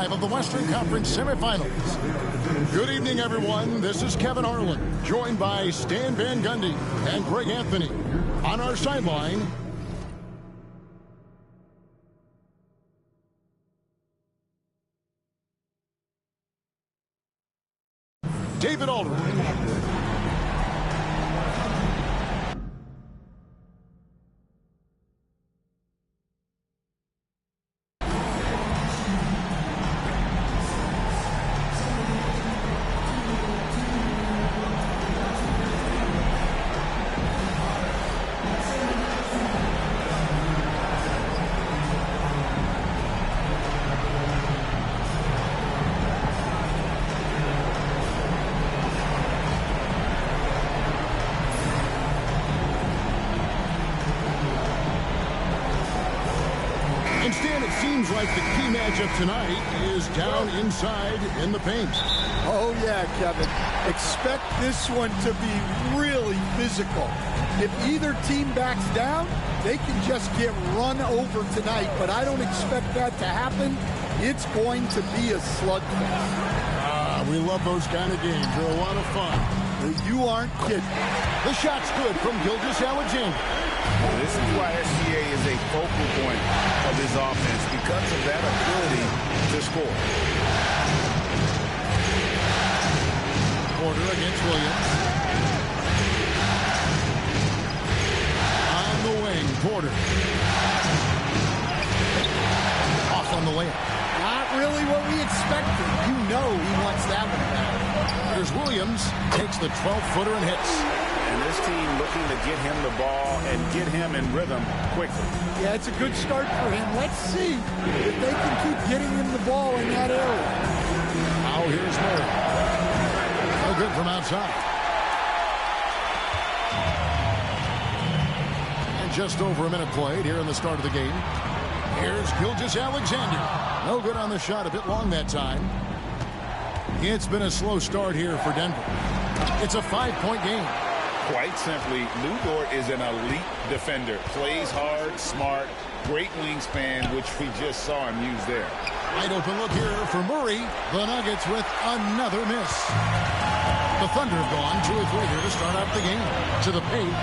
5 of the Western Conference semifinals. Good evening, everyone. This is Kevin Harlan, joined by Stan Van Gundy and Greg Anthony. On our sideline, David Aldridge. Instead, it seems like the key matchup tonight is down inside in the paint. Oh, yeah, Kevin. Expect this one to be really physical. If either team backs down, they can just get run over tonight, but I don't expect that to happen. It's going to be a slugfest. We love those kind of games. They're a lot of fun. You aren't kidding. The shot's good from Gilgeous-Alexander. This is why SGA is a focal point of his offense, because of that ability to score. Porter against Williams. On the wing, Porter. Off on the layup. Not really what we expected. You know he wants that one back. There's Williams. Takes the 12-footer and hits. And this team looking to get him the ball and get him in rhythm quickly. Yeah, it's a good start for him. Let's see if they can keep getting him the ball in that area. Now here's Murray. No good from outside. And just over a minute played here in the start of the game. Here's Gilgeous-Alexander. No good on the shot. A bit long that time. It's been a slow start here for Denver. It's a 5-point game. Quite simply, Lu Dort is an elite defender. Plays hard, smart, great wingspan, which we just saw him use there. Wide open look here for Murray. The Nuggets with another miss. The Thunder have gone 2 of 3 here to start out the game. To the paint.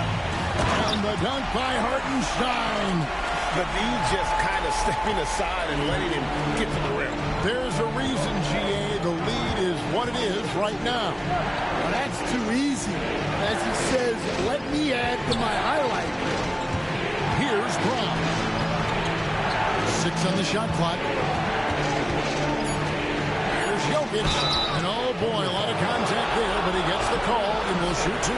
And the dunk by Hartenstein. The dude just kind of stepping aside and letting him get to the rim. There's a reason, GA, the lead is what it is right now. Well, that's too easy. As he says, let me add to my highlight. Here's Brown. 6 on the shot clock. Here's Jokic. And oh boy, a lot of contact there, but he gets the call and will shoot 2.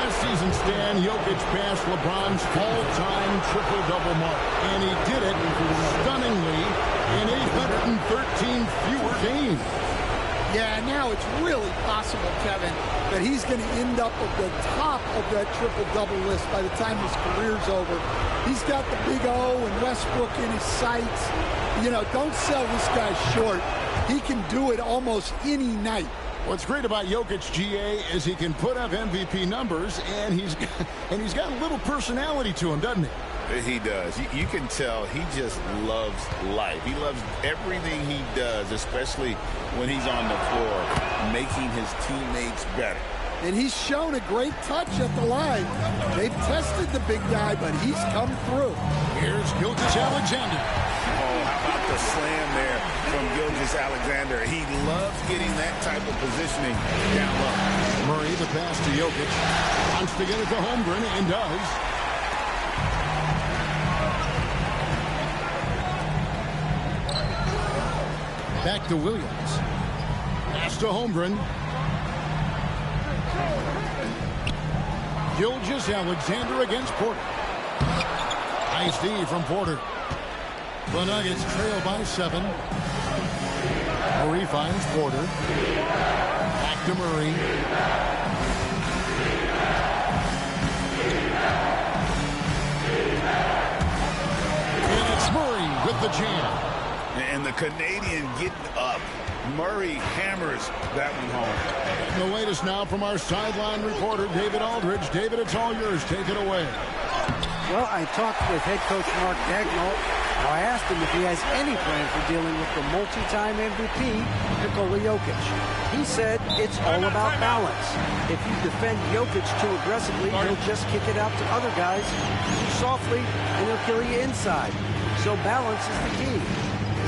Last season, Stan, Jokic passed LeBron's all-time triple-double mark. And he did it stunningly in 813 fewer games. Yeah, now it's really possible, Kevin, that he's going to end up at the top of that triple-double list by the time his career's over. He's got the big O and Westbrook in his sights. You know, don't sell this guy short. He can do it almost any night. What's great about Jokic, GA, is he can put up MVP numbers, and he's got a little personality to him, doesn't he? He does. You can tell he just loves life. He loves everything he does, especially when he's on the floor, making his teammates better. And he's shown a great touch at the line. They've tested the big guy, but he's come through. Here's Gilgeous-Alexander. Oh, how about the slam there from Gilgeous-Alexander? He loves getting that type of positioning down low. Murray, the pass to Jokic. Wants to get it to Holmgren, and does. Back to Williams. Pass to Holmgren. Gilgeous-Alexander against Porter. Nice D from Porter. The Nuggets trail by 7. Murray finds Porter. Back to Murray. And it's Murray with the jam. And the Canadian getting up. Murray hammers that one home. And the latest now from our sideline reporter, David Aldridge. David, it's all yours. Take it away. Well, I talked with head coach Mark Daigneault, Now, I asked him if he has any plan for dealing with the multi-time MVP, Nikola Jokic. He said it's all about balance. If you defend Jokic too aggressively, he'll just kick it out to other guys too softly, and he'll kill you inside. So balance is the key.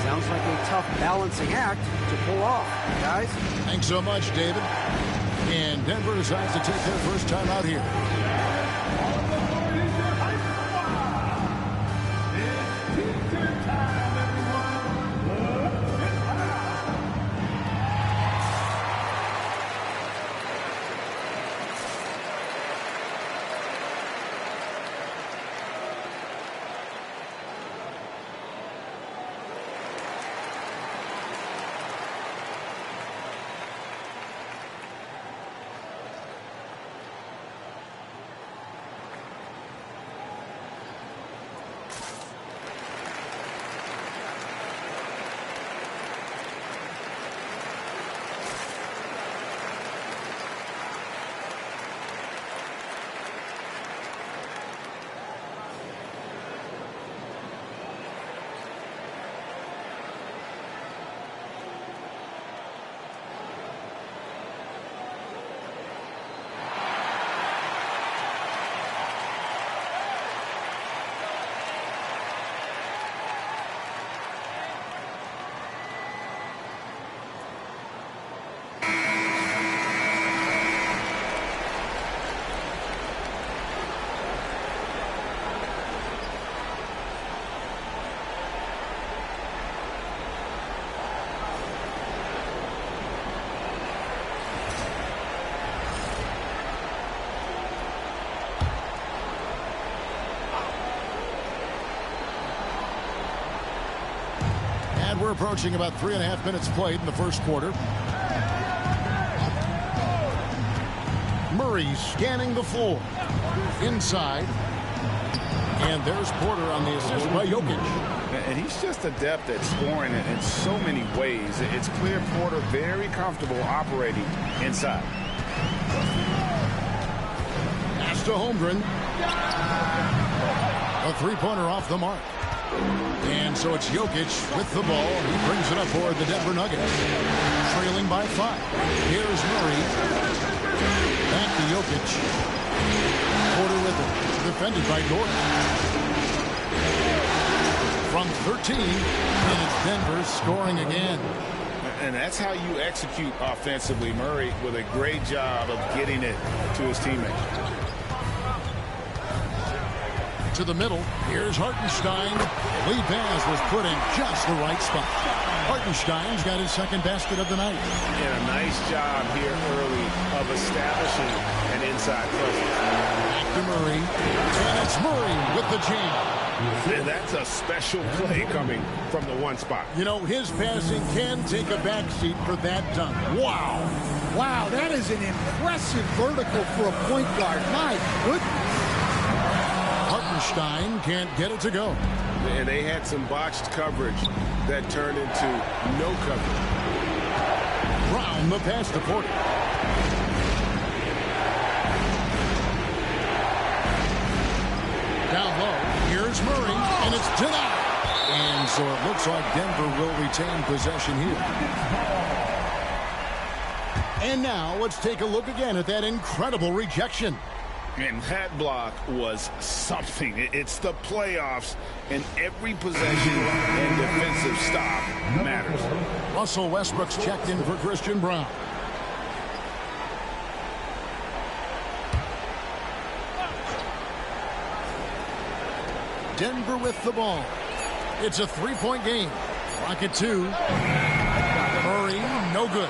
Sounds like a tough balancing act to pull off, guys. Thanks so much, David. And Denver decides to take their first time out here. We're approaching about 3.5 minutes played in the first quarter. Murray scanning the floor. Inside. And there's Porter on the assist by Jokic. And he's just adept at scoring in so many ways. It's clear Porter very comfortable operating inside. Pass to Holmgren. A three-pointer off the mark. And so it's Jokic with the ball. He brings it up for the Denver Nuggets. Trailing by 5. Here's Murray. Back to Jokic. Porter with it. Defended by Gordon. From 13. And it's Denver scoring again. And that's how you execute offensively. Murray with a great job of getting it to his teammates. To the middle. Here's Hartenstein. Lee Baz was put in just the right spot. Hartenstein's got his second basket of the night. And a nice job here early of establishing an inside presence. Back to Murray. And it's Murray with the jam. And that's a special play coming from the one spot. You know, his passing can take a backseat for that dunk. Wow. Wow, that is an impressive vertical for a point guard. My goodness. Hartenstein can't get it to go. And they had some botched coverage that turned into no coverage. Brown the pass to Porter. Down low. Here's Murray, and it's denied. And so it looks like Denver will retain possession here. And now let's take a look again at that incredible rejection. And that block was something. It's the playoffs, and every possession and defensive stop matters. Russell Westbrook's checked in for Christian Braun. Denver with the ball. It's a three-point game. Rocket 2. Murray, no good.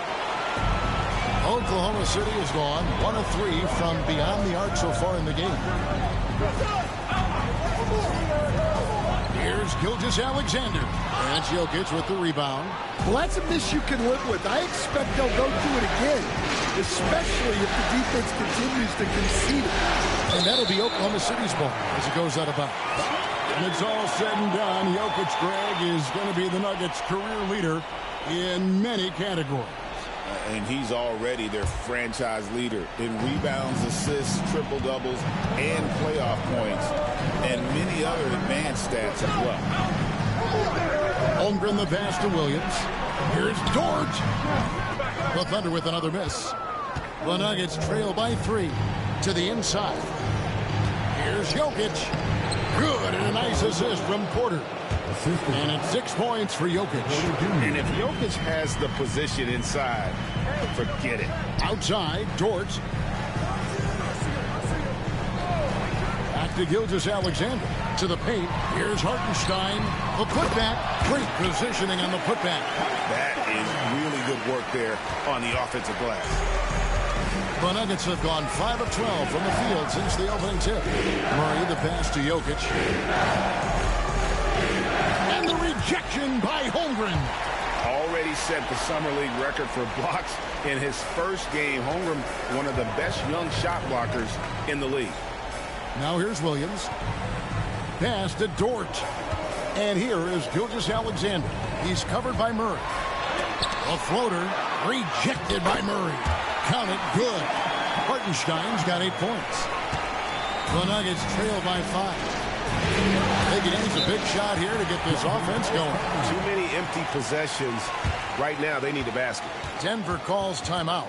Oklahoma City is gone 1 of 3 from beyond the arc so far in the game. Here's Gilgeous-Alexander. And it's Jokic with the rebound. Well, that's a miss you can live with. I expect they'll go do it again, especially if the defense continues to concede it. And that'll be Oklahoma City's ball as it goes out of bounds. When it's all said and done, Jokic, Greg, is going to be the Nuggets' career leader in many categories. And he's already their franchise leader in rebounds, assists, triple-doubles, and playoff points, and many other advanced stats as well. Holmgren the pass to Williams. Here's Dort. The Thunder with another miss. The Nuggets trail by 3 to the inside. Here's Jokic. Good, and a nice assist from Porter. And it's 6 points for Jokic. And if Jokic has the position inside, forget it. Outside, Dort. Back to Gilgeous-Alexander. To the paint. Here's Hartenstein. The putback. Great positioning on the putback. That is really good work there on the offensive glass. The Nuggets have gone 5 of 12 from the field since the opening tip. Murray the pass to Jokic. And the rejection by Holmgren. Already set the Summer League record for blocks in his first game. Holmgren, one of the best young shot blockers in the league. Now here's Williams. Pass to Dort. And here is Gilgeous-Alexander. He's covered by Murray. A floater rejected by Murray. Count it, good. Hartenstein's got 8 points. The Nuggets trail by 5. They can use a big shot here to get this offense going. Too many empty possessions. Right now, they need a basket. Denver calls timeout.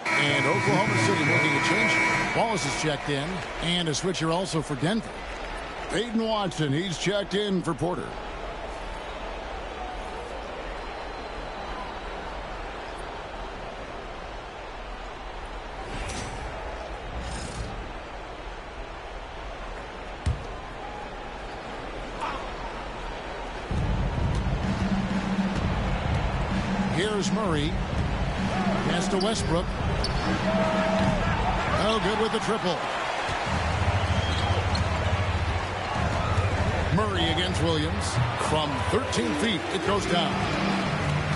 And Oklahoma City making a change. Wallace is checked in. And a switcher also for Denver. Peyton Watson, he's checked in for Porter. Here's Murray. Pass to Westbrook. Oh, good with the triple. Murray against Williams. From 13 feet, it goes down.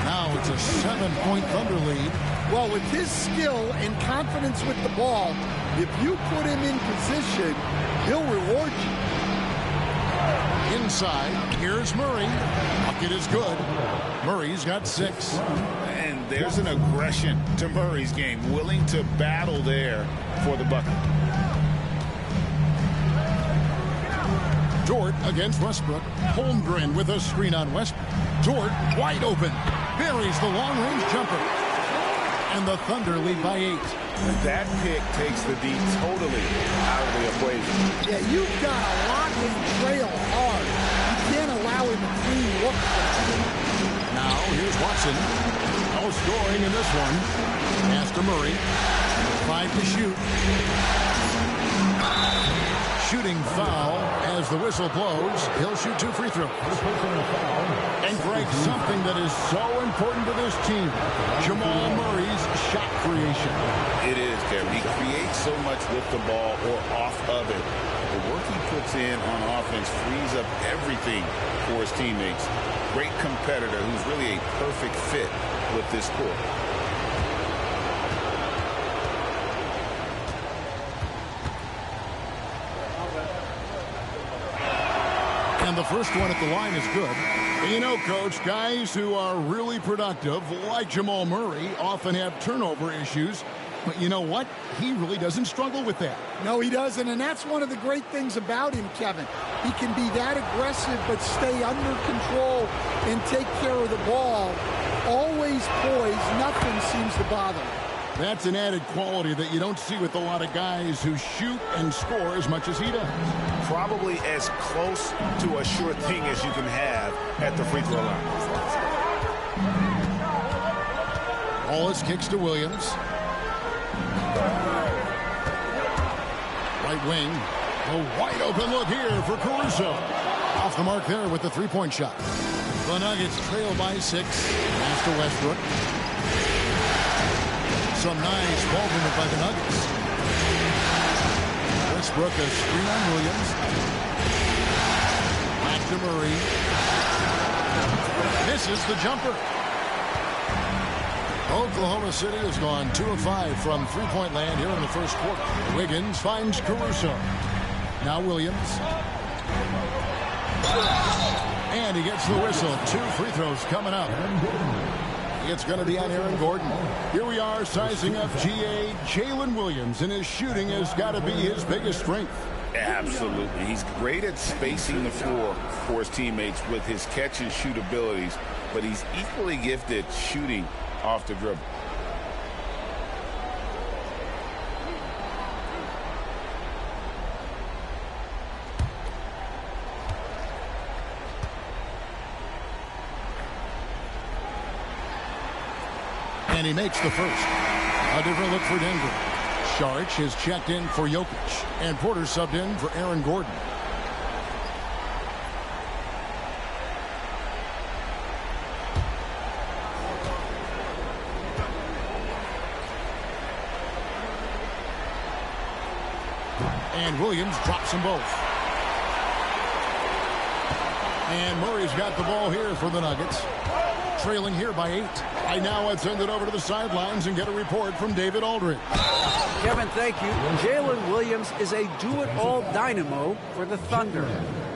Now it's a 7-point Thunder lead. Well, with his skill and confidence with the ball, if you put him in position, he'll reward you. Inside, here's Murray. Bucket is good. Murray's got 6. And there's an aggression to Murray's game, willing to battle there for the bucket. Dort against Westbrook. Holmgren with a screen on Westbrook. Dort wide open. Buries the long-range jumper. And the Thunder lead by 8. That pick takes the D totally out of the equation. Yeah, you've got to lock and trail hard. You can't allow him a clean look. Now, here's Watson. No scoring in this one. Pass to Murray. 5 to shoot. Shooting foul as the whistle blows. He'll shoot 2 free throws. And Greg, something that is so important to this team, Jamal Murray's shot creation. It is, Kevin. He creates so much with the ball or off of it. The work he puts in on offense frees up everything for his teammates. Great competitor who's really a perfect fit with this court. And the first one at the line is good. And you know, Coach, guys who are really productive, like Jamal Murray, often have turnover issues. But you know what? He really doesn't struggle with that. No, he doesn't, and that's one of the great things about him, Kevin. He can be that aggressive but stay under control and take care of the ball. Always poised. Nothing seems to bother him. That's an added quality that you don't see with a lot of guys who shoot and score as much as he does. Probably as close to a sure thing as you can have at the free throw line. Wallace kicks to Williams. Right wing. A wide open look here for Caruso. Off the mark there with the three-point shot. The Nuggets trail by 6. Pass to Westbrook. Some nice ball movement by the Nuggets. Westbrook a screen on Williams. Back to Murray. Misses the jumper. Oklahoma City has gone 2 of 5 from three-point land here in the first quarter. Wiggins finds Caruso. Now Williams. And he gets the whistle. 2 free throws coming up. It's going to be on Aaron Gordon. Here we are sizing up GA. Jalen Williams, and his shooting has got to be his biggest strength. Absolutely. He's great at spacing the floor for his teammates with his catch and shoot abilities, but he's equally gifted shooting off the dribble. And he makes the first. A different look for Denver. Saric has checked in for Jokic. And Porter subbed in for Aaron Gordon. And Williams drops them both. And Murray's got the ball here for the Nuggets. Trailing here by 8. I now send it over to the sidelines and get a report from David Aldridge. Kevin, thank you. Jalen Williams is a do-it-all dynamo for the Thunder.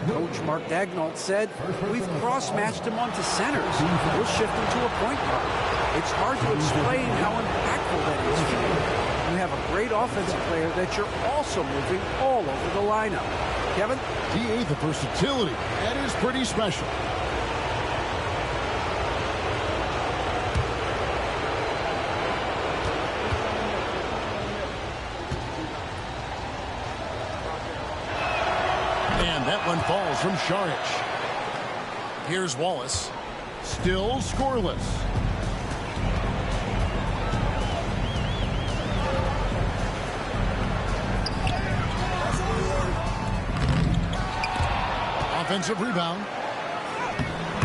Coach Mark Daigneault said, we've cross-matched him onto centers. We'll shift him to a point guard. It's hard to explain how impactful that is to you. You have a great offensive player that you're also moving all over the lineup. Kevin? DA, the versatility. That is pretty special. And that one falls from Saric. Here's Wallace. Still scoreless. Offensive rebound.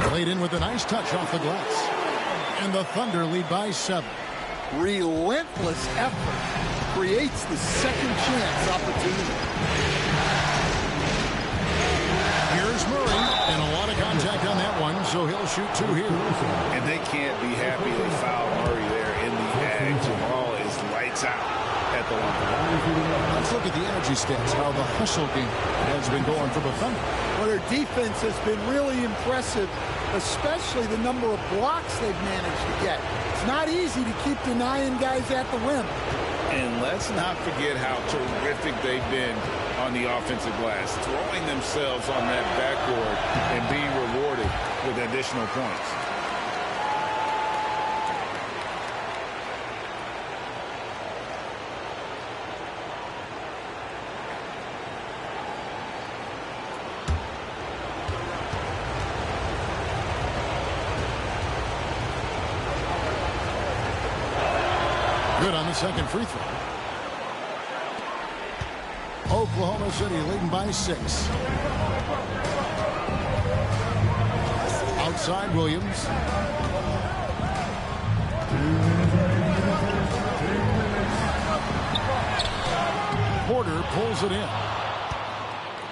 Played in with a nice touch off the glass. And the Thunder lead by 7. Relentless effort creates the second chance opportunity. Here's Murray, and a lot of contact on that one, so he'll shoot 2 here. And they can't be happy they fouled Murray there in the act. Jamal is lights out at the line. Let's look at the energy stats, how the hustle game has been going for the Thunder. Well, their defense has been really impressive, especially the number of blocks they've managed to get. It's not easy to keep denying guys at the rim. And let's not forget how terrific they've been on the offensive glass, throwing themselves on that backboard and being rewarded with additional points. Good on the second free throw. Oklahoma City leading by 6. Outside Williams. Porter pulls it in.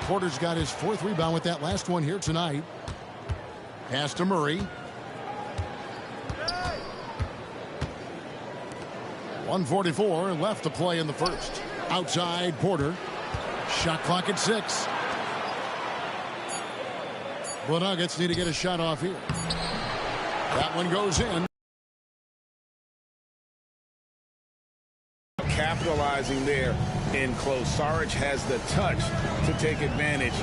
Porter's got his 4th rebound with that last one here tonight. Pass to Murray. 1:44 left to play in the first. Outside Porter. Shot clock at 6. The Nuggets need to get a shot off here. That one goes in. Capitalizing there in close. Saric has the touch to take advantage.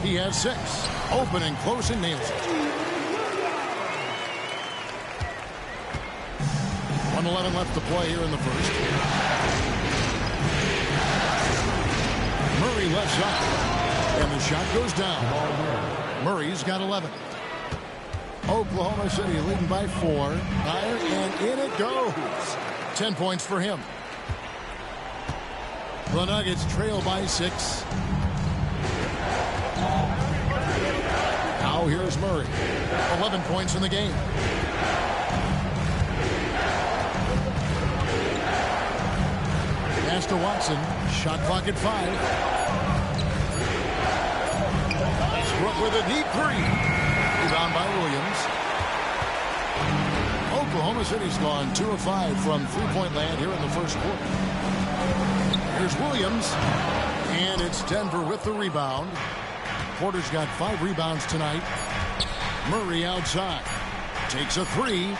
He has 6. Open and close and nails it. 1:11 left to play here in the first. Murray left side. And the shot goes down. Murray's got 11. Oklahoma City leading by 4. Higher, and in it goes. 10 points for him. The Nuggets trail by 6. Now here's Murray. 11 points in the game. Pass to Watson. Shot clock at 5. Westbrook with a deep 3. Rebound by Williams. Oklahoma City's gone 2 of 5 from three-point land here in the first quarter. Here's Williams. And it's Denver with the rebound. Porter's got 5 rebounds tonight. Murray outside. Takes a 3.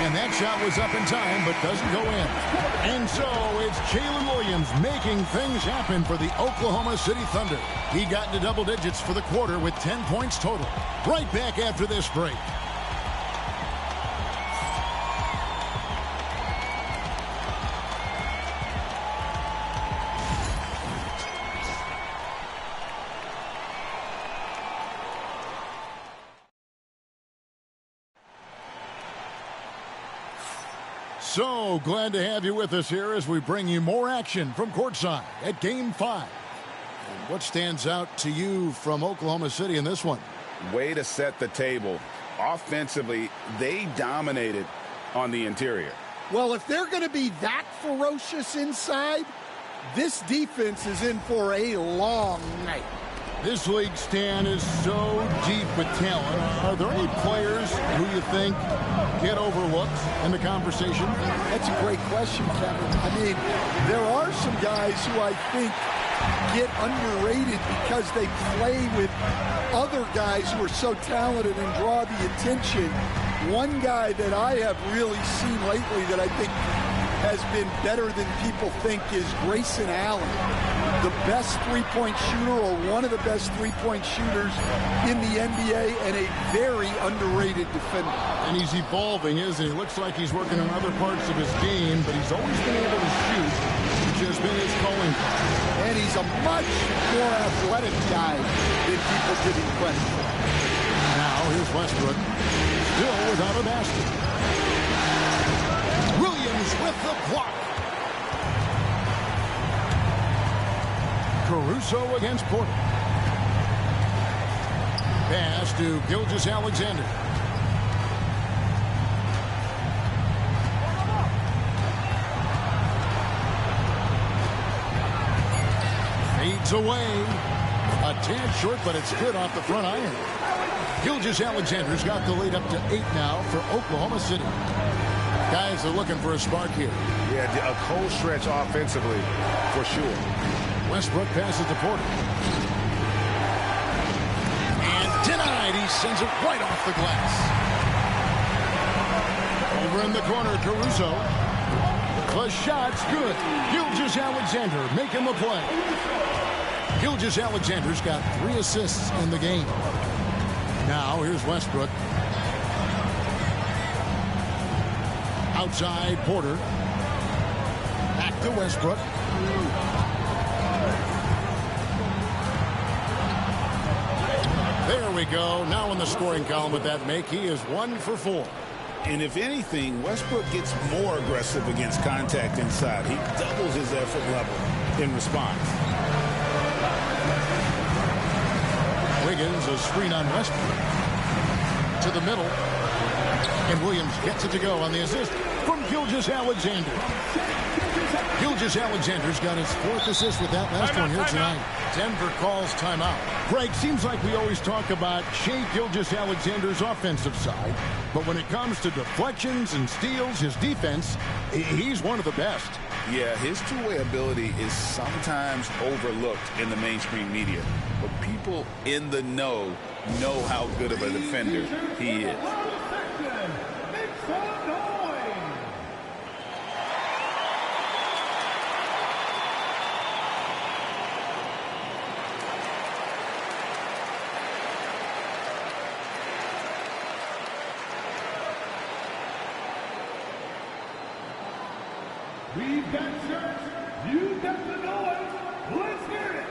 And that shot was up in time, but doesn't go in. And so it's Jalen Williams making things happen for the Oklahoma City Thunder. He got into double digits for the quarter with 10 points total. Right back after this break. So glad to have you with us here as we bring you more action from courtside at Game 5. And what stands out to you from Oklahoma City in this one? Way to set the table. Offensively, they dominated on the interior. Well, if they're going to be that ferocious inside, this defense is in for a long night. This league, Stan, is so deep with talent. Are there any players who you think get overlooked in the conversation? That's a great question, Kevin. I mean, there are some guys who I think get underrated because they play with other guys who are so talented and draw the attention. One guy that I have really seen lately that I think has been better than people think is Grayson Allen. The best three-point shooter, or one of the best three-point shooters in the NBA, and a very underrated defender. And he's evolving, isn't he? Looks like he's working on other parts of his game, but he's always been able to shoot, which has been his calling card. And he's a much more athletic guy than people give him credit for. Now here's Westbrook, still without a basket. Williams with the block. Caruso against Porter. Pass to Gilgeous-Alexander. Fades away. A tad short, but it's good off the front iron. Gilgeous-Alexander's got the lead up to 8 now for Oklahoma City. Guys are looking for a spark here. Yeah, a cold stretch offensively, for sure. Westbrook passes to Porter. And denied. He sends it right off the glass. Over in the corner, Caruso. The shot's good. Gilgeous-Alexander making the play. Gilgeous-Alexander's got 3 assists in the game. Now here's Westbrook. Outside Porter. Back to Westbrook. There we go. Now in the scoring column with that make, he is 1 for 4. And if anything, Westbrook gets more aggressive against contact inside. He doubles his effort level in response. Wiggins, a screen on Westbrook. To the middle. And Williams gets it to go on the assist from Gilgeous-Alexander. Gilgeous-Alexander's got his 4th assist with that last one here tonight. Denver calls timeout. Greg, seems like we always talk about Shai Gilgeous-Alexander's offensive side, but when it comes to deflections and steals, his defense, he's one of the best. Yeah, his two-way ability is sometimes overlooked in the mainstream media, but people in the know how good of a defender he is. We've got shirts, you've got the noise, let's hear it!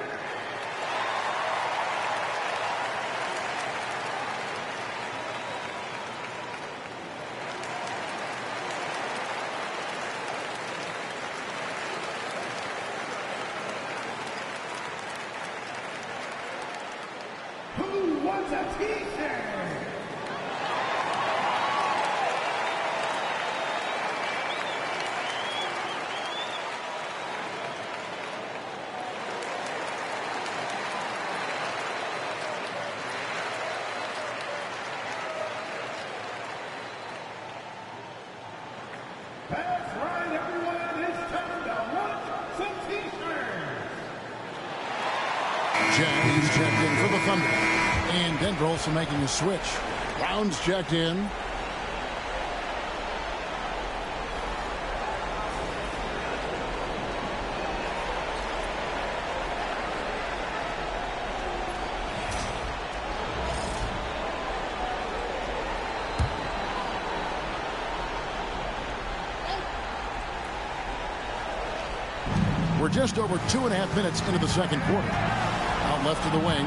Who wants a t-shirt? That's right, everyone. It's time to want some t-shirts. He's checked in for the Thunder. And Denver also making a switch. Brown's checked in. We're just over 2.5 minutes into the second quarter. Out left of the wing.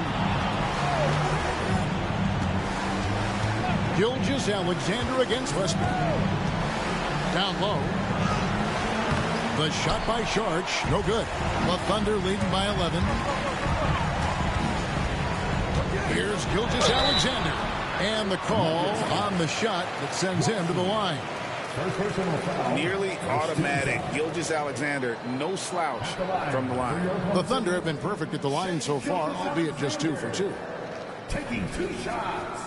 Gilgeous-Alexander against Westbrook. Down low. The shot by Sharch, no good. The Thunder leading by 11. Here's Gilgeous-Alexander. And the call on the shot that sends him to the line. Nearly automatic. Gilgeous-Alexander, no slouch from the line. The Thunder have been perfect at the line so far, albeit just 2 for 2. Taking 2 shots.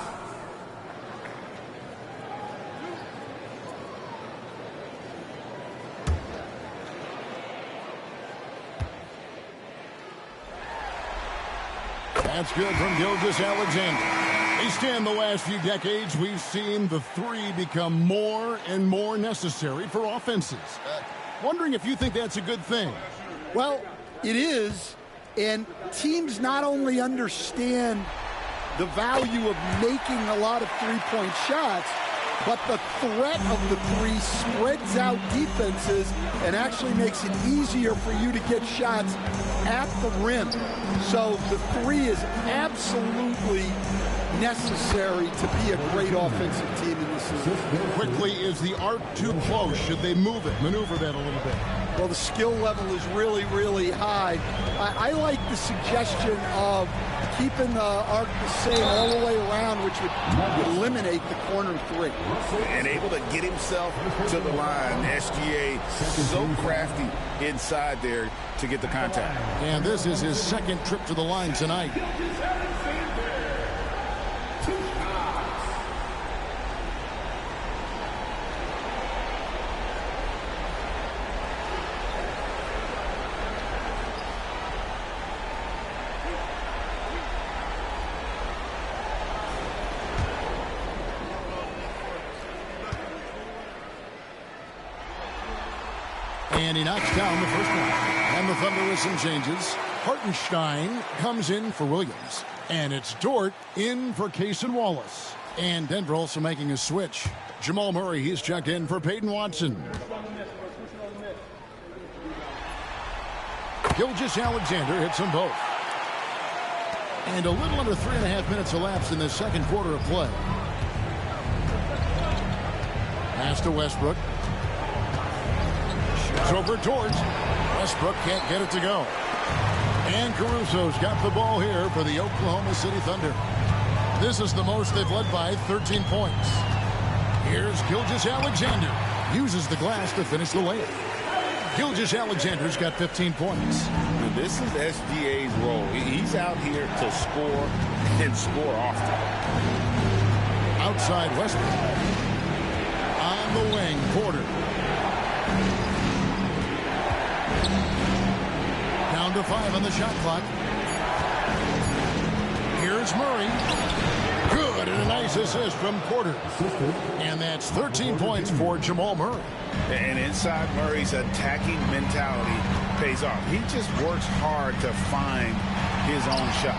That's good from Gilgeous-Alexander. They stand the last few decades. We've seen the 3 become more and more necessary for offenses. Wondering if you think that's a good thing. Well, it is, and teams not only understand the value of making a lot of three-point shots, but the threat of the 3 spreads out defenses and actually makes it easier for you to get shots at the rim. So the 3 is absolutely necessary to be a great offensive team in this season. Quickly, is the arc too close? Should they move it, maneuver that a little bit? Well, the skill level is really, really high. I like the suggestion of keeping the arc the same all the way around, which would eliminate the corner 3. And able to get himself to the line. SGA so crafty inside there to get the contact. And this is his second trip to the line tonight. And he knocks down the first one. And the Thunder with some changes. Hartenstein comes in for Williams. And it's Dort in for Cason Wallace. And Denver also making a switch. Jamal Murray, he's checked in for Peyton Watson. Gilgeous-Alexander hits them both. And a little under 3.5 minutes elapsed in the second quarter of play. Pass to Westbrook. Shoots over Dort. Westbrook can't get it to go. And Caruso's got the ball here for the Oklahoma City Thunder. This is the most they've led by 13 points. Here's Gilgeous-Alexander. Uses the glass to finish the layup. Gilgeous-Alexander's got 15 points. This is SGA's role. He's out here to score and score often. Outside Westbrook. On the wing, Porter. Down to 5 on the shot clock. Here's Murray. Good, and a nice assist from Porter. And that's 13 points for Jamal Murray. And inside Murray's attacking mentality pays off. He just works hard to find his own shot.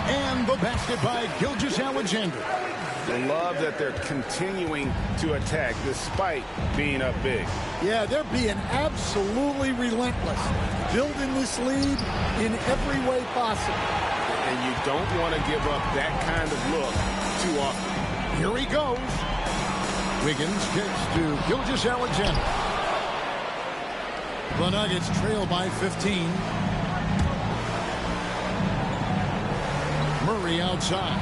And the basket by Gilgeous-Alexander. Love that they're continuing to attack despite being up big. Yeah, they're being absolutely relentless, building this lead in every way possible. And you don't want to give up that kind of look too often. Here he goes. Wiggins kicks to Gilgeous-Alexander. The Nuggets trail by 15. Murray outside.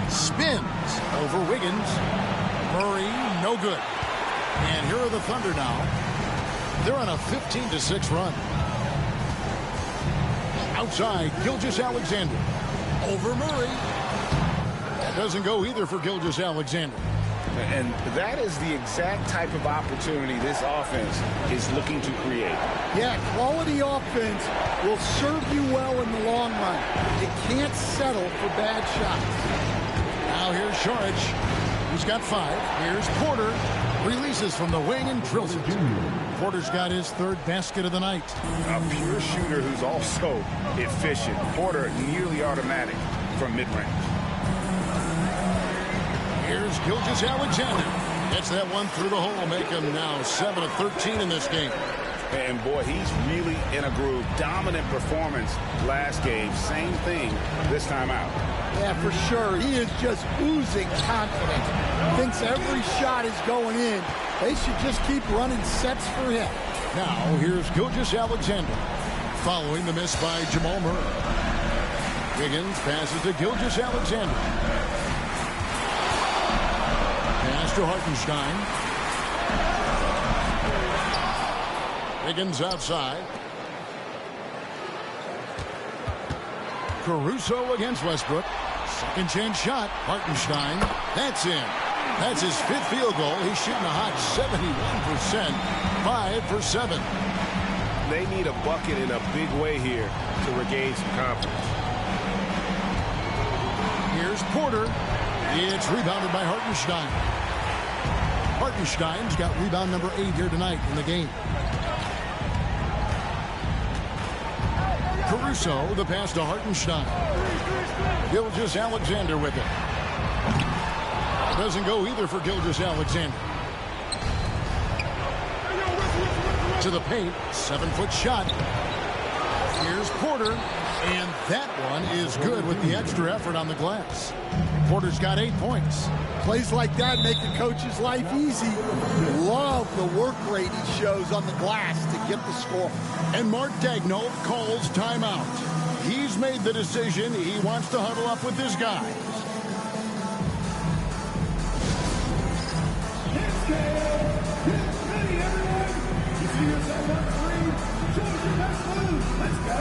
Spins over Wiggins. Murray, no good. And here are the Thunder now. They're on a 15-6 run. Outside, Gilgeous-Alexander. Over Murray. That doesn't go either for Gilgeous-Alexander. And that is the exact type of opportunity this offense is looking to create. Yeah, quality offense will serve you well in the long run. You can't settle for bad shots. Now here's Saric. He's got 5. Here's Porter. Releases from the wing and drills it. Porter's got his 3rd basket of the night. A pure shooter who's also efficient. Porter nearly automatic from mid-range. Here's Gilgeous-Alexander. Gets that one through the hole, make him now 7 of 13 in this game. And boy, he's really in a groove. Dominant performance last game. Same thing this time out. Yeah, for sure. He is just oozing confidence. Thinks every shot is going in. They should just keep running sets for him. Now, here's Gilgeous-Alexander. Following the miss by Jamal Murray. Wiggins passes to Gilgeous-Alexander. Pass to Hartenstein. Wiggins outside. Caruso against Westbrook. Second chance shot. Hartenstein. That's in. That's his 5th field goal. He's shooting a hot 71%. 5 for 7. They need a bucket in a big way here to regain some confidence. Here's Porter. It's rebounded by Hartenstein. Hartenstein's got rebound number 8 here tonight in the game. Caruso, the pass to Hartenstein. Gilgeous-Alexander with it. Doesn't go either for Gilgeous-Alexander. To the paint, 7-foot shot. Here's Porter, and that one is good with the extra effort on the glass. Porter's got 8 points. Plays like that make a coach's life easy. Love the work rate he shows on the glass to get the score. And Mark Daigneault calls timeout. He's made the decision. He wants to huddle up with his guys. Get ready, everyone. You see yourself on 3. Show us your best move. Let's go.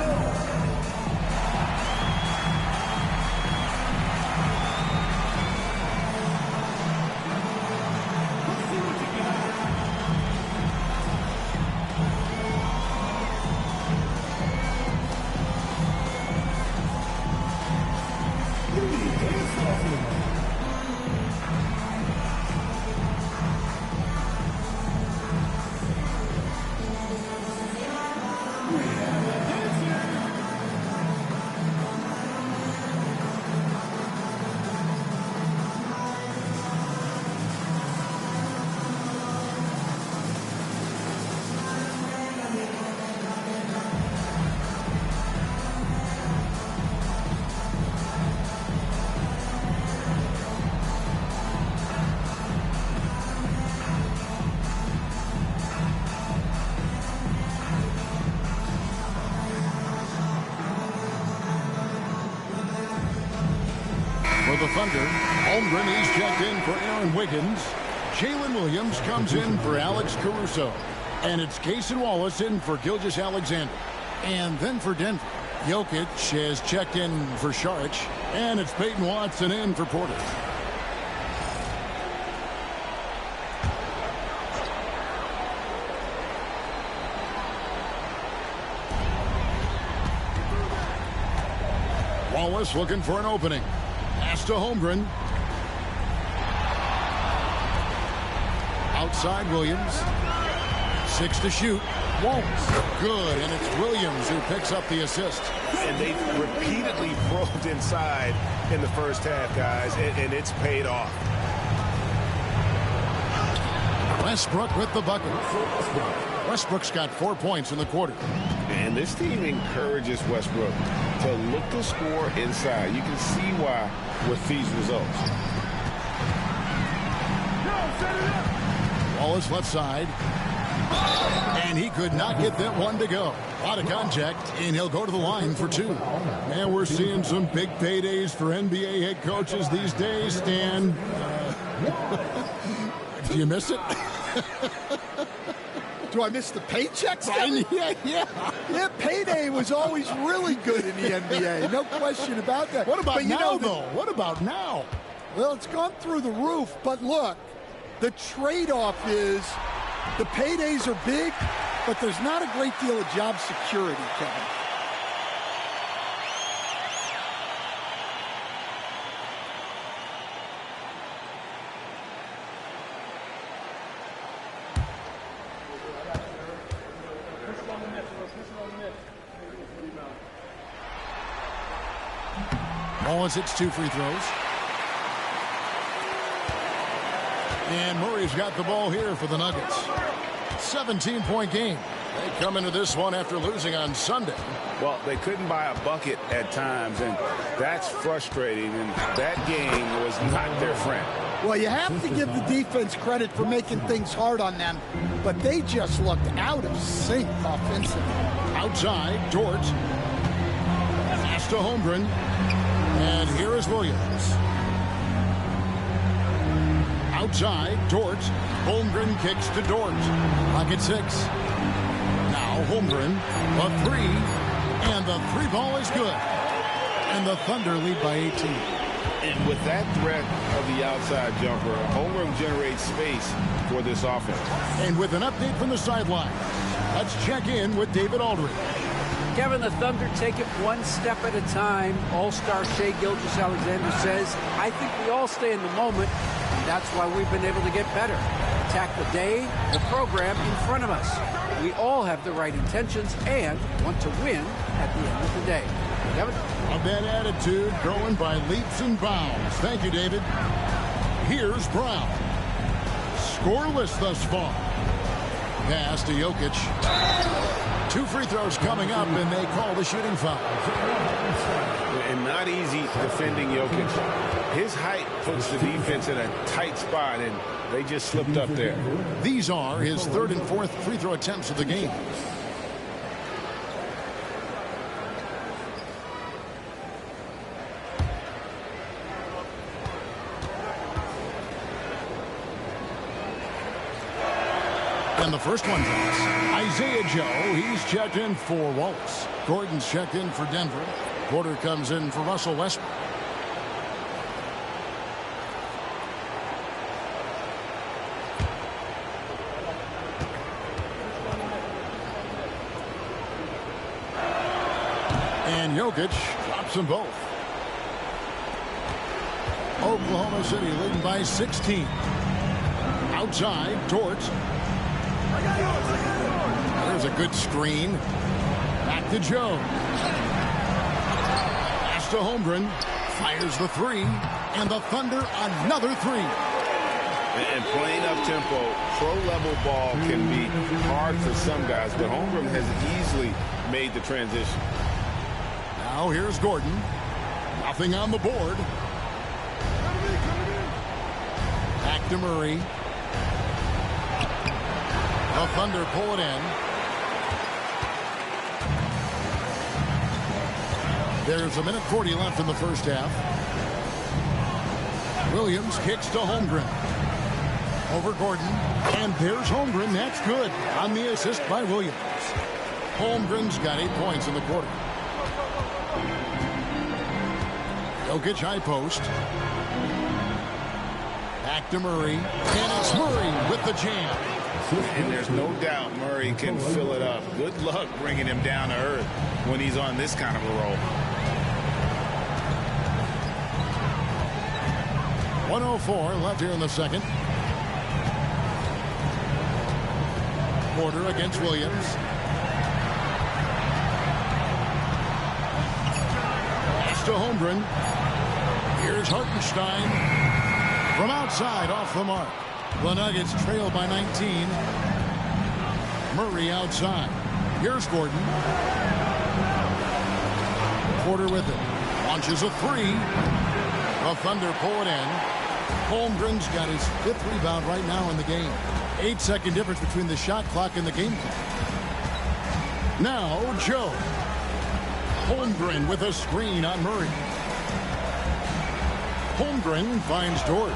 For the Thunder, Holmgren, he's checked in for Aaron Wiggins. Jalen Williams comes in for Alex Caruso. And it's Cason Wallace in for Gilgeous-Alexander. And then for Denver, Jokic has checked in for Saric. And it's Peyton Watson in for Porter. Wallace looking for an opening. Pass to Holmgren. Outside Williams. 6 to shoot. Won't. Good, and it's Williams who picks up the assist. And they repeatedly probed inside in the first half, guys, and it's paid off. Westbrook with the bucket. Westbrook's got 4 points in the quarter. And this team encourages Westbrook to look to score inside. You can see why with these results. Wallace left side. And he could not get that one to go. Out of contact, and he'll go to the line for 2. And we're seeing some big paydays for NBA head coaches these days, Stan. Do you miss it? Do I miss the paychecks? Yeah, payday was always really good in the NBA. No question about that. What about now, though? What about now? Well, it's gone through the roof. But look, the trade-off is the paydays are big, but there's not a great deal of job security, Kevin. Wallace hits 2 free throws. And Murray's got the ball here for the Nuggets. 17-point game. They come into this one after losing on Sunday. Well, they couldn't buy a bucket at times, and that's frustrating, and that game was not their friend. Well, you have to give the defense credit for making things hard on them, but they just looked out of sync offensively. Outside, Dort. Pass to Holmgren. And here is Williams. Outside, Dort. Holmgren kicks to Dort. Rocket 6. Now Holmgren, a 3. And the 3 ball is good. And the Thunder lead by 18. And with that threat of the outside jumper, Holmgren generates space for this offense. And with an update from the sideline, let's check in with David Aldridge. Kevin, the Thunder take it one step at a time. All-star Shai Gilgeous-Alexander says, I think we all stay in the moment, and that's why we've been able to get better. Attack the day, the program in front of us. We all have the right intentions and want to win at the end of the day. Kevin? A bad attitude growing by leaps and bounds. Thank you, David. Here's Brown. Scoreless thus far. Pass to Jokic. 2 free throws coming up, and they call the shooting foul. And not easy defending Jokic. His height puts the defense in a tight spot, and they just slipped up there. These are his 3rd and 4th free throw attempts of the game. And the first one drops. Isaiah Joe, he's checked in for Wallace. Gordon's checked in for Denver. Porter comes in for Russell Westbrook. And Jokic drops them both. Oklahoma City leading by 16. Outside, Dort. There's a good screen. Back to Joe. Pass to Holmgren. Fires the 3. And the Thunder another 3. And playing up-tempo, pro-level ball can be hard for some guys, but Holmgren has easily made the transition. Now here's Gordon. Nothing on the board. Back to Murray. The Thunder pull it in. There's 1:40 left in the first half. Williams kicks to Holmgren. Over Gordon. And there's Holmgren. That's good on the assist by Williams. Holmgren's got 8 points in the quarter. Jokic high post. Back to Murray. And it's Murray with the jam. And there's no doubt Murray can fill it up. Good luck bringing him down to earth when he's on this kind of a roll. 1:04 left here in the second. Porter against Williams. Pass to Holmgren. Here's Hartenstein. From outside, off the mark. The Nuggets trail by 19. Murray outside. Here's Gordon. Porter with it. Launches a three. The Thunder pull it in. Holmgren's got his 5th rebound right now in the game. 8-second difference between the shot clock and the game clock. Now Joe. Holmgren with a screen on Murray. Holmgren finds Dort.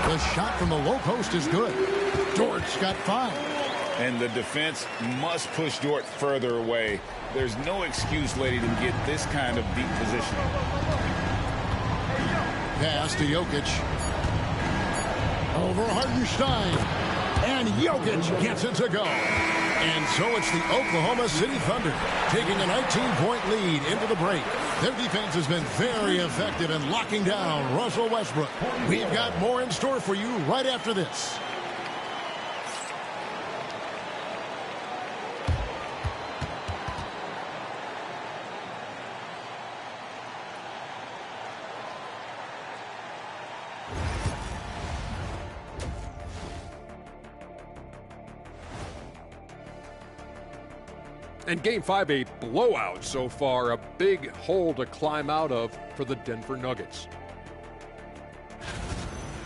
The shot from the low post is good. Dort's got 5. And the defense must push Dort further away. There's no excuse letting him get this kind of deep positioning. Pass to Jokic. Over Hartenstein. And Jokic gets it to go. And so it's the Oklahoma City Thunder taking a 19-point lead into the break. Their defense has been very effective in locking down Russell Westbrook. We've got more in store for you right after this. And Game 5, a blowout so far, a big hole to climb out of for the Denver Nuggets.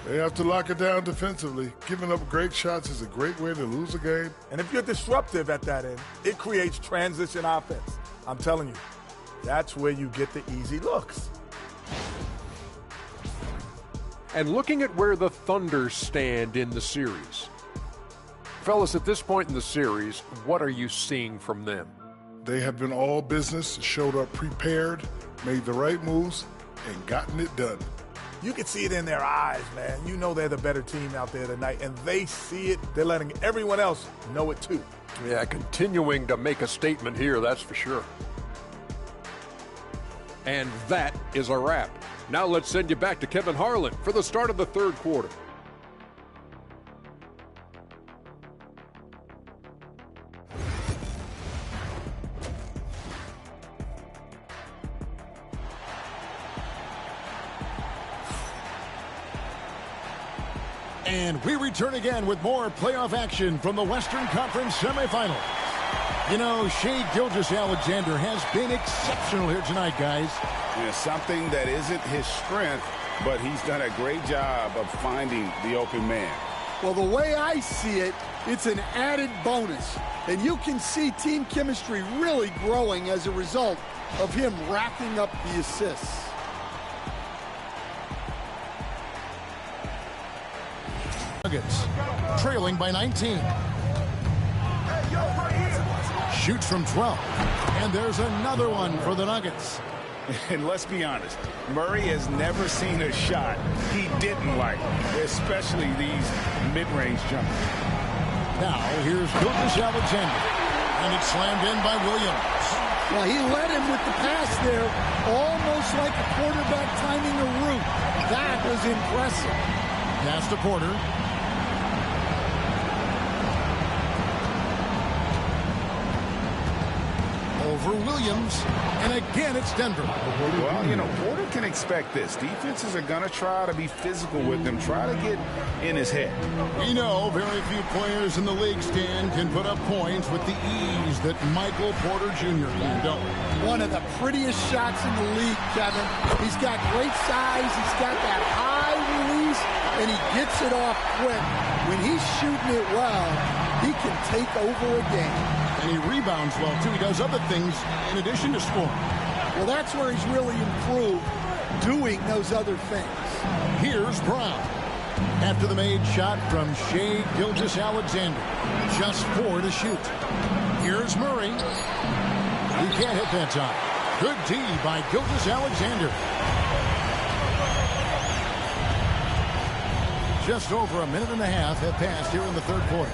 They have to lock it down defensively. Giving up great shots is a great way to lose a game. And if you're disruptive at that end, it creates transition offense. I'm telling you, that's where you get the easy looks. And looking at where the Thunder stand in the series. Fellas, at this point in the series, what are you seeing from them? They have been all business, showed up prepared, made the right moves, and gotten it done. You can see it in their eyes, man. You know they're the better team out there tonight, and they see it. They're letting everyone else know it too. Yeah, continuing to make a statement here, that's for sure. And that is a wrap. Now let's send you back to Kevin Harlan for the start of the third quarter. And we return again with more playoff action from the Western Conference semifinals. You know, Shai Gilgeous-Alexander has been exceptional here tonight, guys. Yeah, something that isn't his strength, but he's done a great job of finding the open man. Well, the way I see it, it's an added bonus. And you can see team chemistry really growing as a result of him racking up the assists. Nuggets trailing by 19. Shoots from 12. And there's another one for the Nuggets. And let's be honest, Murray has never seen a shot he didn't like, especially these mid-range jumpers. Now here's Gilgeous-Alexander. And it's slammed in by Williams. Well, he led him with the pass there, almost like a quarterback timing a route. That was impressive. Pass to Porter. Over Williams, and again it's Denver. Well, you know, Porter can expect this. Defenses are going to try to be physical with him, try to get in his head. We know very few players in the league, Stan, can put up points with the ease that Michael Porter Jr. can, don't. One of the prettiest shots in the league, Kevin. He's got great size, he's got that high release, and he gets it off quick. When he's shooting it well, he can take over a game. And he rebounds well, too. He does other things in addition to scoring. Well, that's where he's really improved, doing those other things. Here's Brown. After the made shot from Shai Gilgeous-Alexander. Just 4 to shoot. Here's Murray. He can't hit that time. Good D by Gilgeous-Alexander. Just over a minute and a half have passed here in the third quarter.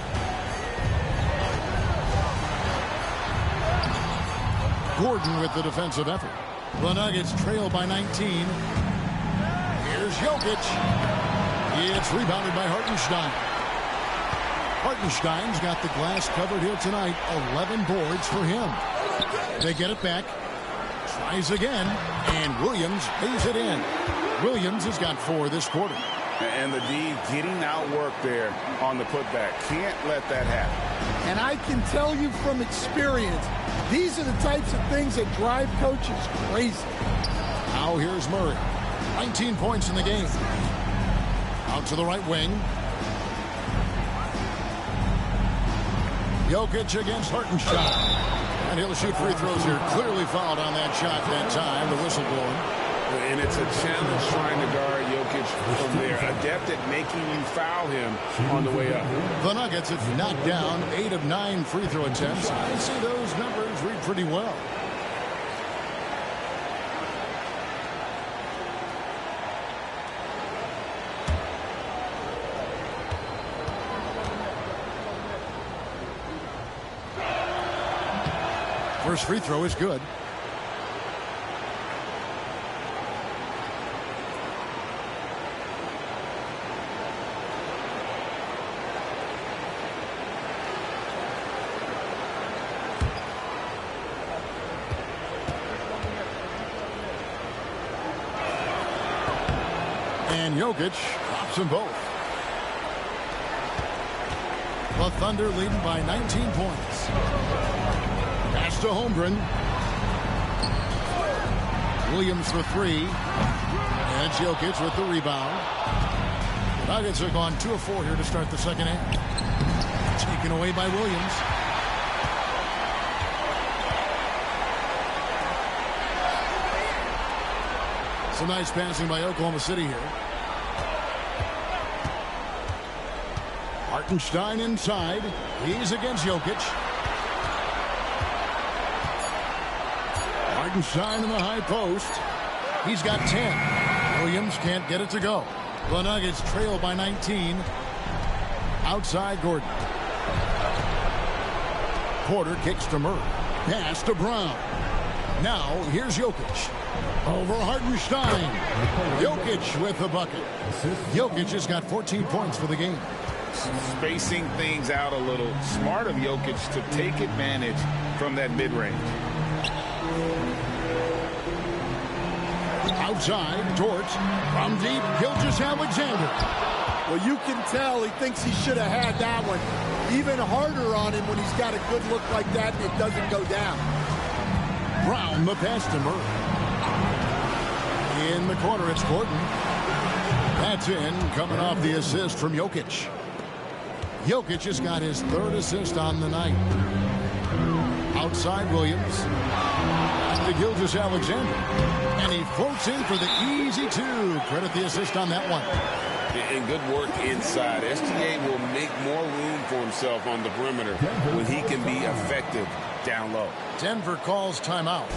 Gordon with the defensive effort. The Nuggets trail by 19. Here's Jokic. It's rebounded by Hartenstein. Hartenstein's got the glass covered here tonight. 11 boards for him. They get it back. Tries again. And Williams lays it in. Williams has got 4 this quarter. And the D getting outworked there on the putback. Can't let that happen. And I can tell you from experience, these are the types of things that drive coaches crazy. Now here's Murray. 19 points in the game. Out to the right wing. Jokic against Hartenstein. And he'll shoot free throws here. Clearly fouled on that shot that time. The whistle blowing. And it's a challenge trying to guard Jokic from there. Adept at making you foul him on the way up. The Nuggets have knocked down 8 of 9 free throw attempts. I see those numbers read pretty well. First free throw is good. And Jokic drops them both. The Thunder leading by 19 points. Pass to Holmgren. Williams for 3. And Jokic with the rebound. The Nuggets are gone 2 of 4 here to start the second half. Taken away by Williams. Some nice passing by Oklahoma City here. Hartenstein inside. He's against Jokic. Hartenstein in the high post. He's got 10. Williams can't get it to go. The Nuggets trail by 19. Outside Gordon. Porter kicks to Murray. Pass to Brown. Now here's Jokic. Over Hartenstein. Jokic with the bucket. Jokic has got 14 points for the game. Spacing things out a little. Smart of Jokic to take advantage from that mid-range. Outside, Torch. From deep, Gilgeous-Alexander. Well, you can tell he thinks he should have had that one. Even harder on him when he's got a good look like that and it doesn't go down. Brown, the pass to Murray. In the corner, it's Gordon. That's in, coming off the assist from Jokic. Jokic has got his 3rd assist on the night. Outside Williams. To Gilgeous-Alexander. And he floats in for the easy 2. Credit the assist on that one. And good work inside. SGA will make more room for himself on the perimeter when he can be effective down low. Denver calls timeout.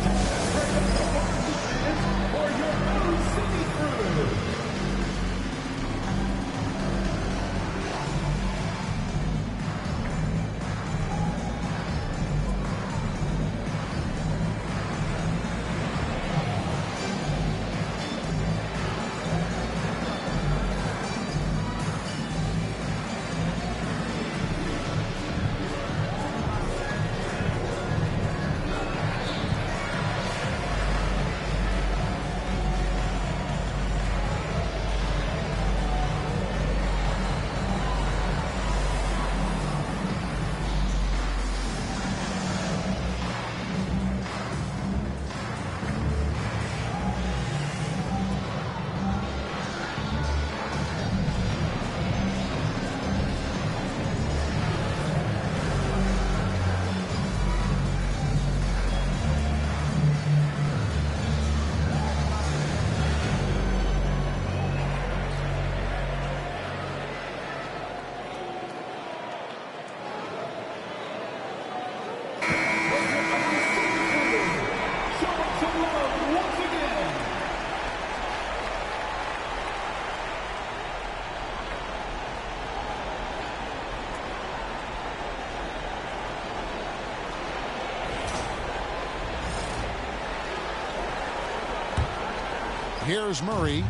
Here's Murray.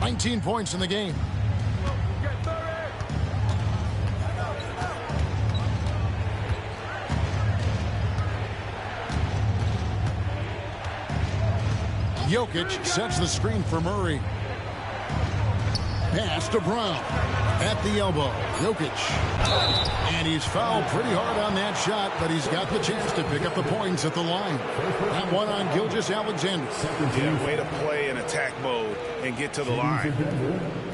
19 points in the game. Jokic sets the screen for Murray. Pass to Brown. At the elbow. Jokic. And he's fouled pretty hard on that shot, but he's got the chance to pick up the points at the line. That one on Gilgeous-Alexander. Yeah, way to play in attack mode and get to the line.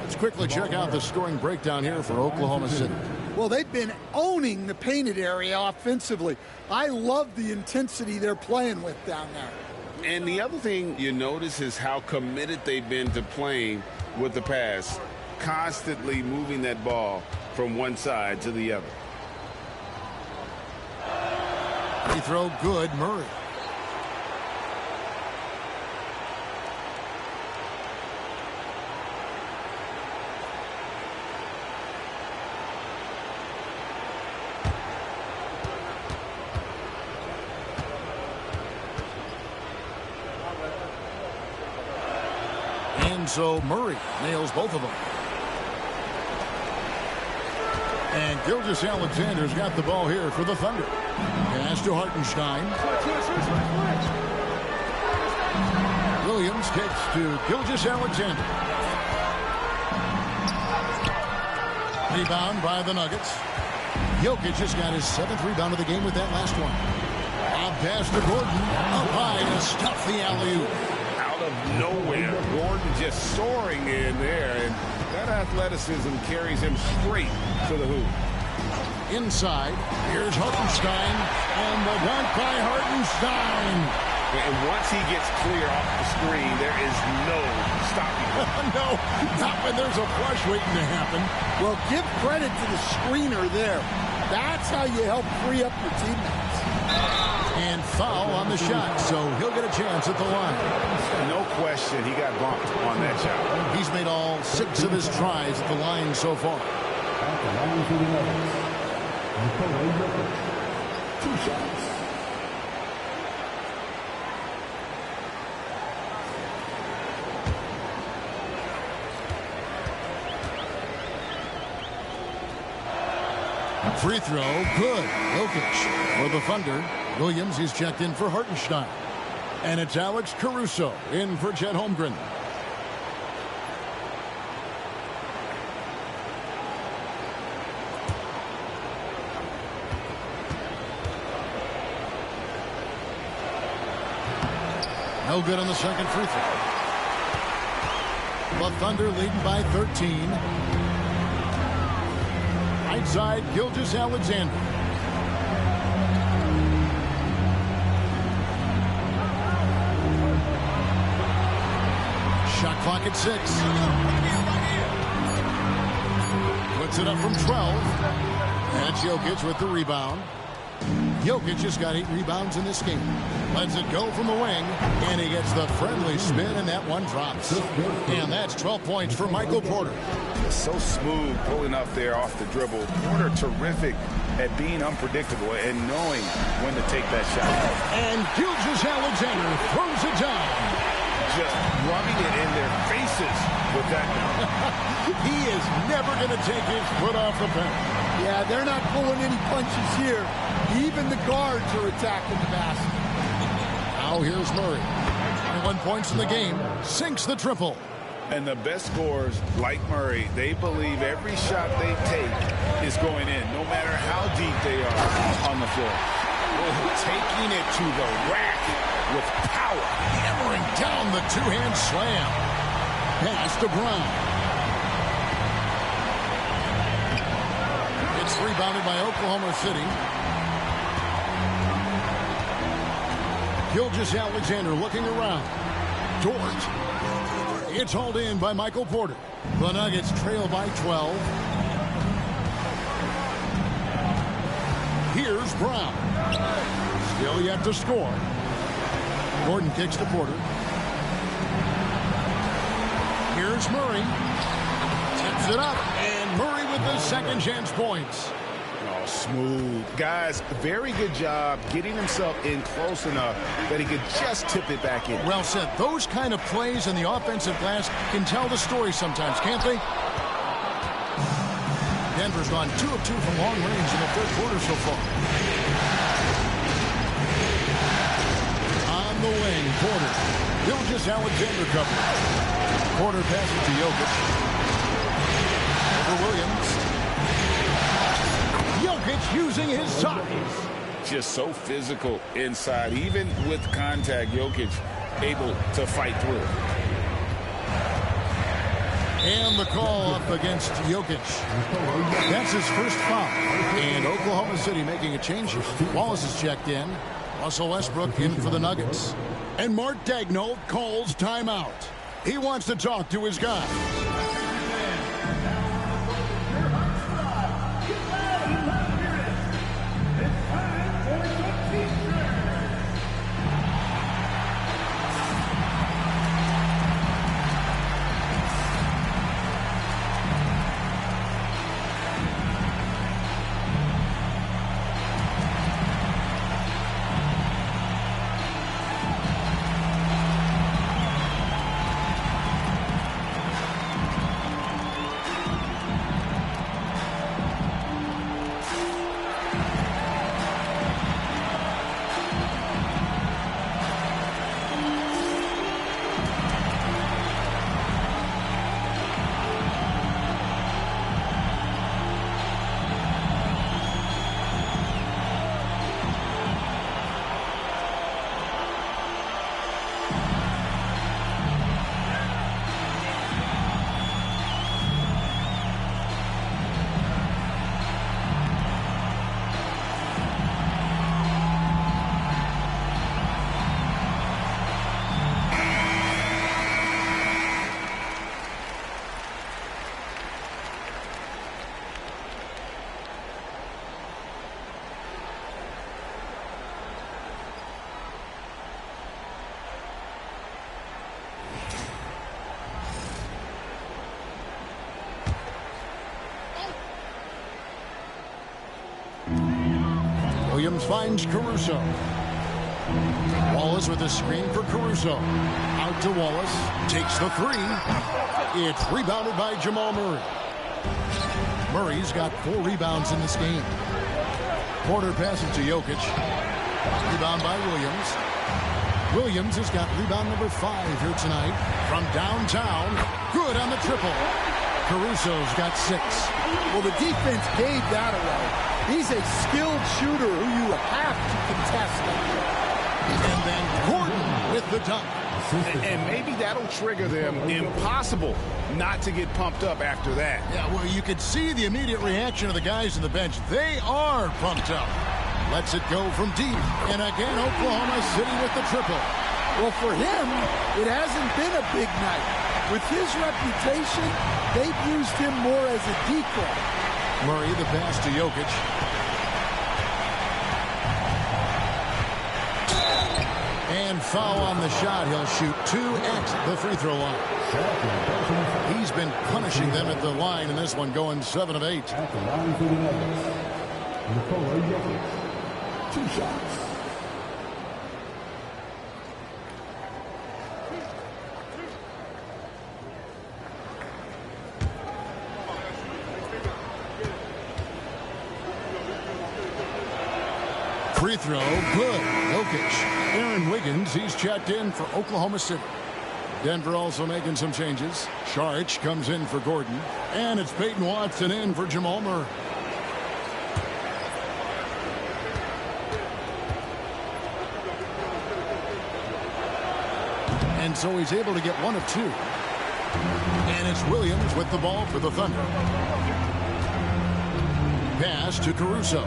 Let's quickly check out the scoring breakdown here for Oklahoma City. Well, they've been owning the painted area offensively. I love the intensity they're playing with down there. And the other thing you notice is how committed they've been to playing with the pass, constantly moving that ball from one side to the other. Free throw good, Murray. And so Murray nails both of them. And Gilgeous-Alexander's got the ball here for the Thunder. Pass to Hartenstein. Williams kicks to Gilgeous-Alexander. Rebound by the Nuggets. Jokic has got his 7th rebound of the game with that last one. Pass to Gordon. Up high to stuff the alley-oop. Of nowhere, Gordon just soaring in there, and that athleticism carries him straight to the hoop. Inside, here's Hartenstein, and the dunk by Hartenstein. And once he gets clear off the screen, there is no stopping him. No, not when there's a flush waiting to happen. Well, give credit to the screener there. That's how you help free up your teammates. And foul on the shot, so he'll get a chance at the line. No question, he got bumped on that shot. He's made all 6 of his tries at the line so far. At the line for the Nuggets, Nikola Jokic. 2 shots. Free throw, good. Jokic for the Thunder. Williams is checked in for Hartenstein. And it's Alex Caruso in for Chet Holmgren. No good on the second free throw. The Thunder leading by 13. Right side, Gilgeous-Alexander. Shot clock at 6. Puts it up from 12. That's Jokic with the rebound. Jokic has got 8 rebounds in this game. Lets it go from the wing, and he gets the friendly spin, and that one drops. And that's 12 points for Michael Porter. So smooth pulling up there off the dribble. Porter terrific at being unpredictable and knowing when to take that shot. And Gilgeous-Alexander throws it down. Just rubbing it in their faces with that. He is never going to take his foot off the pen. Yeah, they're not pulling any punches here. Even the guards are attacking the basket. Now here's Murray. 21 points in the game. Sinks the triple. And the best scorers, like Murray, they believe every shot they take is going in, no matter how deep they are on the floor. Taking it to the rack with power. Hammering down the two-hand slam. Pass to Brown. It's rebounded by Oklahoma City. Gilgeous-Alexander looking around. Dort. It's hauled in by Michael Porter. The Nuggets trail by 12. Here's Brown. Still yet to score. Gordon kicks to Porter. Here's Murray. Tips it up, and Murray with the second chance points. Oh, smooth. Guys, very good job getting himself in close enough that he could just tip it back in. Well said. Those kind of plays in the offensive glass can tell the story sometimes, can't they? Denver's gone 2 of 2 from long range in the third quarter so far. On the wing, Porter. Gilgeous-Alexander cover. Porter passes to Jokic. Over Williams. Jokic using his size. Just so physical inside. Even with contact, Jokic able to fight through. And the call up against Jokic. That's his first foul. And Oklahoma City making a change here. Wallace is checked in. Russell Westbrook in for the Nuggets. And Mark Daigneault calls timeout. He wants to talk to his guys. Williams finds Caruso. Wallace with a screen for Caruso. Out to Wallace. Takes the three. It's rebounded by Jamal Murray. Murray's got 4 rebounds in this game. Porter passes to Jokic. Rebound by Williams. Williams has got rebound number 5 here tonight. From downtown. Good on the triple. Caruso's got 6. Well, the defense gave that away. He's a skilled shooter who you have to contest. And then Gordon with the dunk. And maybe that'll trigger them. Impossible not to get pumped up after that. Yeah, well, you could see the immediate reaction of the guys on the bench. They are pumped up. Lets it go from deep. And again, Oklahoma City with the triple. Well, for him, it hasn't been a big night. With his reputation, they've used him more as a decoy. Murray, the pass to Jokic. And foul on the shot. He'll shoot 2 at the free throw line. He's been punishing them at the line in this one, going 7 of 8. At the line for the Nuggets, Nikola Jokic. 2 shots. Free throw, good. Jokic. Aaron Wiggins, he's checked in for Oklahoma City. Denver also making some changes. Saric comes in for Gordon. And it's Peyton Watson in for Jamal Murray. And so he's able to get 1 of 2. And it's Williams with the ball for the Thunder. Pass to Caruso.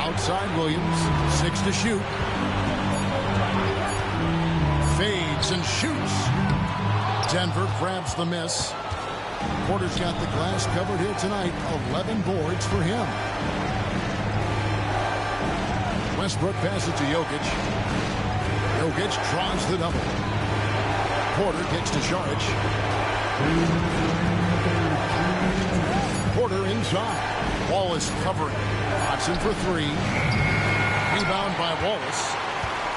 Outside Williams, 6 to shoot. Fades and shoots. Denver grabs the miss. Porter's got the glass covered here tonight. 11 boards for him. Westbrook passes to Jokic. Jokic draws the double. Porter kicks to Saric. Porter inside. Wallace covering. Watson for three. Rebound by Wallace.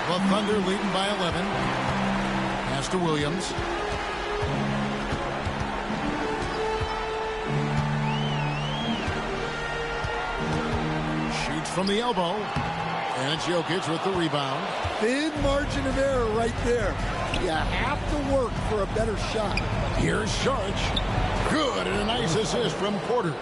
The Thunder leading by 11. Pass to Williams. Shoots from the elbow. And it's Jokic with the rebound. Thin margin of error right there. You have to work for a better shot. Here's Saric. Good, and a nice assist from Porter.